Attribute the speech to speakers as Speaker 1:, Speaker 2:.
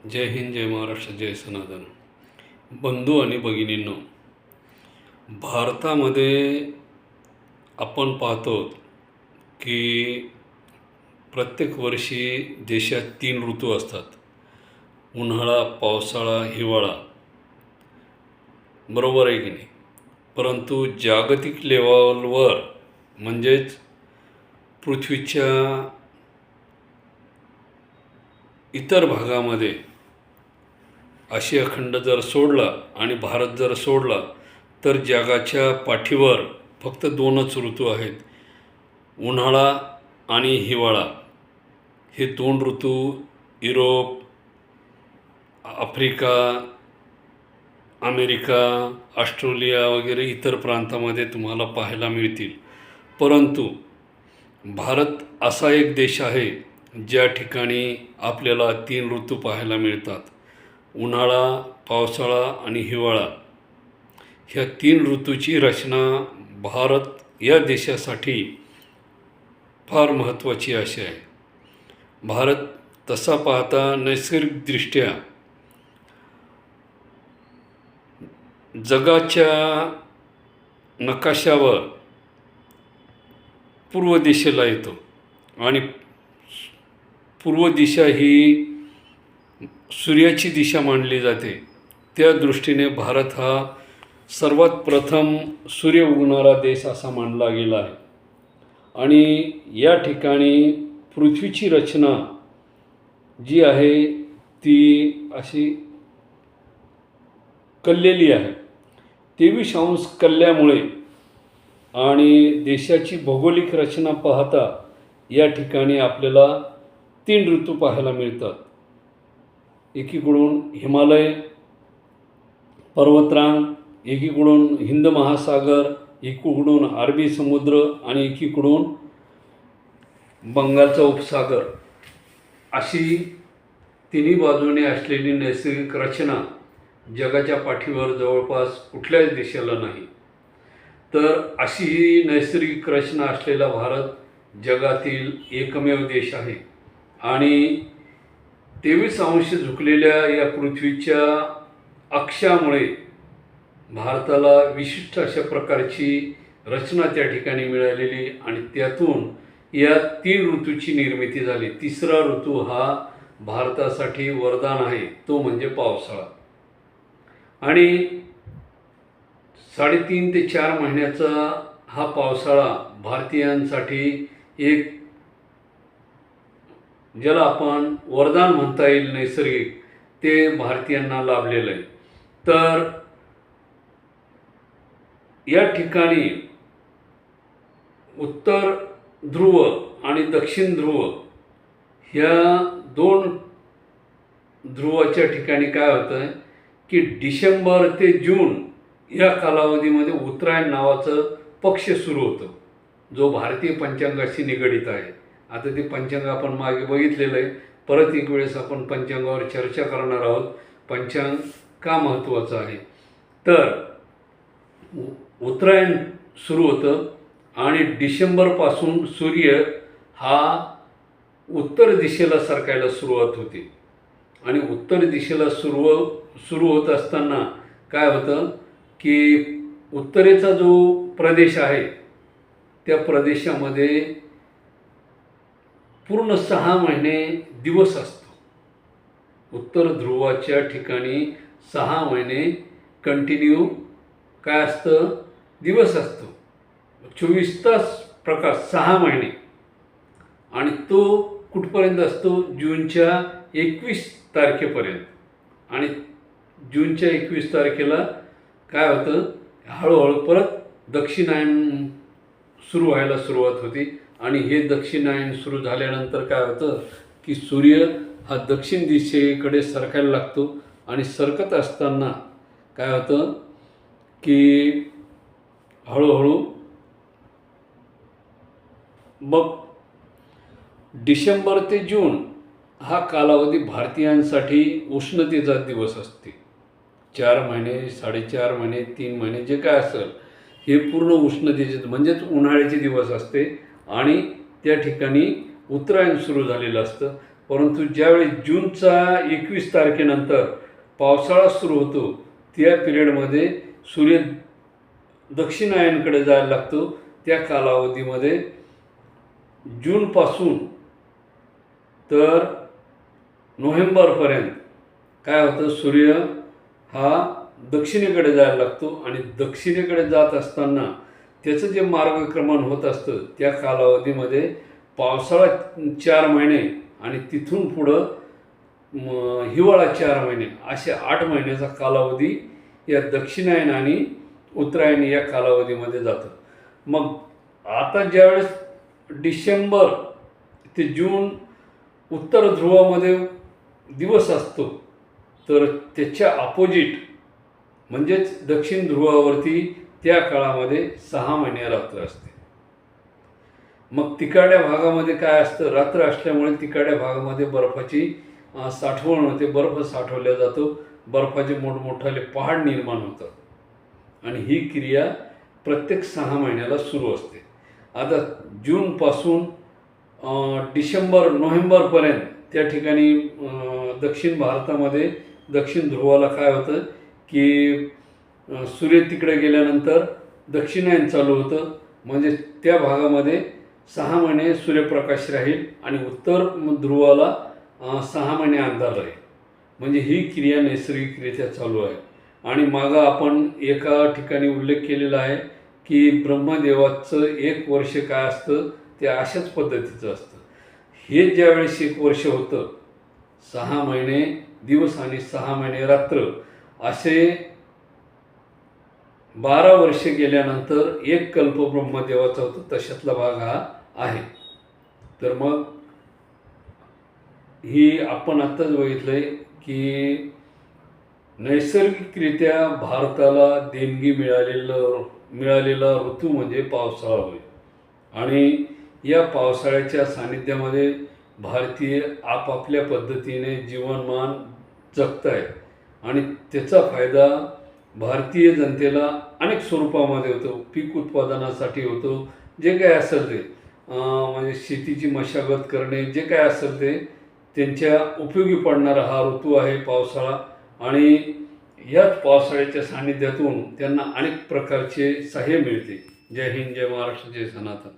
Speaker 1: जय हिंद, जय महाराष्ट्र, जय सनातन. बंधू आणि भगिनींनो, भारतामध्ये आपण पाहतो की प्रत्येक वर्षी देशात 3 ऋतू असतात. उन्हाळा, पावसाळा, हिवाळा. बरोबर आहे की नाही? परंतु जागतिक लेवलवर म्हणजेच पृथ्वीच्या इतर भागामध्ये आशिया खंड जर सोडला आणि भारत जर सोडला तर जगाच्या पाठीवर फक्त 2च ऋतू आहेत, उन्हाळा आणि हिवाळा. हे 2 ऋतू युरोप, आफ्रिका, अमेरिका, ऑस्ट्रेलिया वगैरे इतर प्रांतामध्ये तुम्हाला पाहायला मिळतील. परंतु भारत असा एक देश आहे ज्या ठिकाणी आपल्याला 3 ऋतू पाहायला मिळतात. उन्हाळा, पावसाळा आणि हिवाळा. ह्या 3 ऋतूची रचना भारत या देशासाठी फार महत्त्वाची अशी आहे. भारत तसा पाहता नैसर्गिकदृष्ट्या जगाच्या नकाशावर पूर्व दिशेला येतो आणि पूर्व दिशा ही सूर्याची दिशा मानली जाते. त्या दृष्टीने भारत हा सर्वात प्रथम सूर्य उगवणारा देश असा मानला गेला आहे. आणि या ठिकाणी पृथ्वीची रचना जी आहे ती अशी कललेली आहे. 23° कलल्यामुळे आणि देशाची भौगोलिक रचना पाहता या ठिकाणी आपल्याला 3 ऋतू पाहायला मिळतात. एकीकडून हिमालय पर्वतरांग, एकीकडून हिंद महासागर, एकीकडून अरबी समुद्र आणि एकीकडून बंगालचा उपसागर. अशी तिन्ही बाजूने असलेली नैसर्गिक रचना जगाच्या पाठीवर जवळपास कुठल्याच देशाला नाही. तर अशी ही नैसर्गिक रचना असलेला भारत जगातील एकमेव देश आहे. आणि 23° झुकलेल्या या पृथ्वीच्या अक्षामुळे भारताला विशिष्ट अशा प्रकारची रचना त्या ठिकाणी मिळालेली आणि त्यातून या 3 ऋतूची निर्मिती झाली. 3रा ऋतू हा भारतासाठी वरदान आहे, तो म्हणजे पावसाळा. आणि 3.5 ते 4 महिन्याचा हा पावसाळा भारतीयांसाठी एक ज्याला आपण वरदान म्हणता येईल नैसर्गिक, ते भारतीयांना लाभलेलं आहे. तर या ठिकाणी उत्तर ध्रुव आणि दक्षिण ध्रुव ह्या 2 ध्रुवाच्या ठिकाणी काय होतं आहे की डिसेंबर ते जून या कालावधीमध्ये उत्तरायण नावाचं पक्ष सुरू होतं, जो भारतीय पंचांगाशी निगडित आहे. आता ते पंचांग आपण मागे बघितलेलं आहे. परत एक वेळेस आपण पंचांगावर चर्चा करणार आहोत. पंचांग का महत्त्वाचं आहे. तर उत्तरायण सुरू होतं आणि डिसेंबरपासून सूर्य हा उत्तर दिशेला सरकायला सुरुवात होते. आणि उत्तर दिशेला सुरू होत असताना काय होतं की उत्तरेचा जो प्रदेश आहे त्या प्रदेशामध्ये पूर्ण 6 महिने दिवस असतो. उत्तर ध्रुवाच्या ठिकाणी 6 महिने कंटिन्यू काय असतं, दिवस असतो. 24 तास प्रकाश 6 महिने. आणि तो कुठपर्यंत असतो, जूनच्या 21 तारखेपर्यंत. आणि जूनच्या 21 तारखेला काय होतं, हळूहळू परत दक्षिणायन सुरू व्हायला सुरुवात होती. आणि हे दक्षिणायन सुरू झाल्यानंतर काय होतं की सूर्य हा दक्षिण दिशेकडे सरकायला लागतो. आणि सरकत असताना काय होतं की हळूहळू मग डिसेंबर ते जून हा कालावधी भारतीयांसाठी उष्णतेचा दिवस असते. 4 महिने, 4.5 महिने, 3 महिने जे काय असेल हे पूर्ण उष्णतेचे म्हणजेच उन्हाळ्याचे दिवस असते. आणि त्या ठिकाणी उत्तरायण सुरू झालेलं असतं. परंतु ज्यावेळी जूनचा 21 तारखेनंतर पावसाळा सुरू होतो त्या पिरियडमध्ये सूर्य दक्षिणायनकडे जायला लागतो. त्या कालावधीमध्ये जूनपासून तर नोव्हेंबरपर्यंत काय होतं, सूर्य हा दक्षिणेकडे जायला लागतो आणि दक्षिणेकडे जात असताना त्याचं जे मार्गक्रमण होत असतं त्या कालावधीमध्ये पावसाळा 4 महिने आणि तिथून पुढं हिवाळा 4 महिने असे 8 महिन्याचा कालावधी या दक्षिणायन आणि उत्तरायण या कालावधीमध्ये जातं. मग आता ज्यावेळेस डिसेंबर ते जून उत्तर ध्रुवामध्ये दिवस असतो तर त्याच्या अपोजिट म्हणजेच दक्षिण ध्रुवावरती त्या काळामध्ये 6 महिने रात्र असते. मग तिकडल्या भागामध्ये काय असतं, रात्र असल्यामुळे तिकडल्या भागामध्ये बर्फाची साठवण होते, बर्फ साठवला जातो, बर्फाचे मोठमोठाले पहाड निर्माण होतात आणि ही क्रिया प्रत्येक 6 महिन्याला सुरू असते. आता जूनपासून नोव्हेंबरपर्यंत त्या ठिकाणी दक्षिण भारतामध्ये दक्षिण ध्रुवाला काय होतं की सूर्य तिकडे गेल्यानंतर दक्षिणायन चालू होतं, म्हणजे त्या भागामध्ये 6 महिने सूर्यप्रकाश राहील आणि उत्तर ध्रुवाला 6 महिने अंधार राहील. म्हणजे ही क्रिया नैसर्गिकरित्या चालू आहे. आणि मागं आपण एका ठिकाणी उल्लेख केलेला आहे की ब्रह्मदेवाचं 1 वर्ष काय असतं ते अशाच पद्धतीचं असतं. हे ज्यावेळेस 1 वर्ष होतं, 6 महिने दिवस आणि 6 महिने रात्र असे 12 वर्षे गेल्यानंतर 1 कल्प ब्रह्मदेवाचा होतो, तशातला भाग हा आहे. तर मग ही आपण आत्ताच बघितलंय की नैसर्गिकरित्या भारताला देणगी मिळालेला ऋतू म्हणजे पावसाळा होय. आणि या पावसाळ्याच्या सानिध्यामध्ये भारतीय आपापल्या पद्धतीने जीवनमान जगत आहेत आणि त्याचा फायदा भारतीय जनतेला अनेक स्वरूपामध्ये होतो. पीक उत्पादनासाठी होतो, जे काय असेल ते म्हणजे शेतीची मशागत करणे, जे काय असेल ते त्यांच्या उपयोगी पडणारा हा ऋतू आहे पावसाळा. आणि याच पावसाळ्याच्या सानिध्यातून त्यांना अनेक प्रकारचे सहाय्य मिळते. जय हिंद, जय महाराष्ट्र, जय सनातन.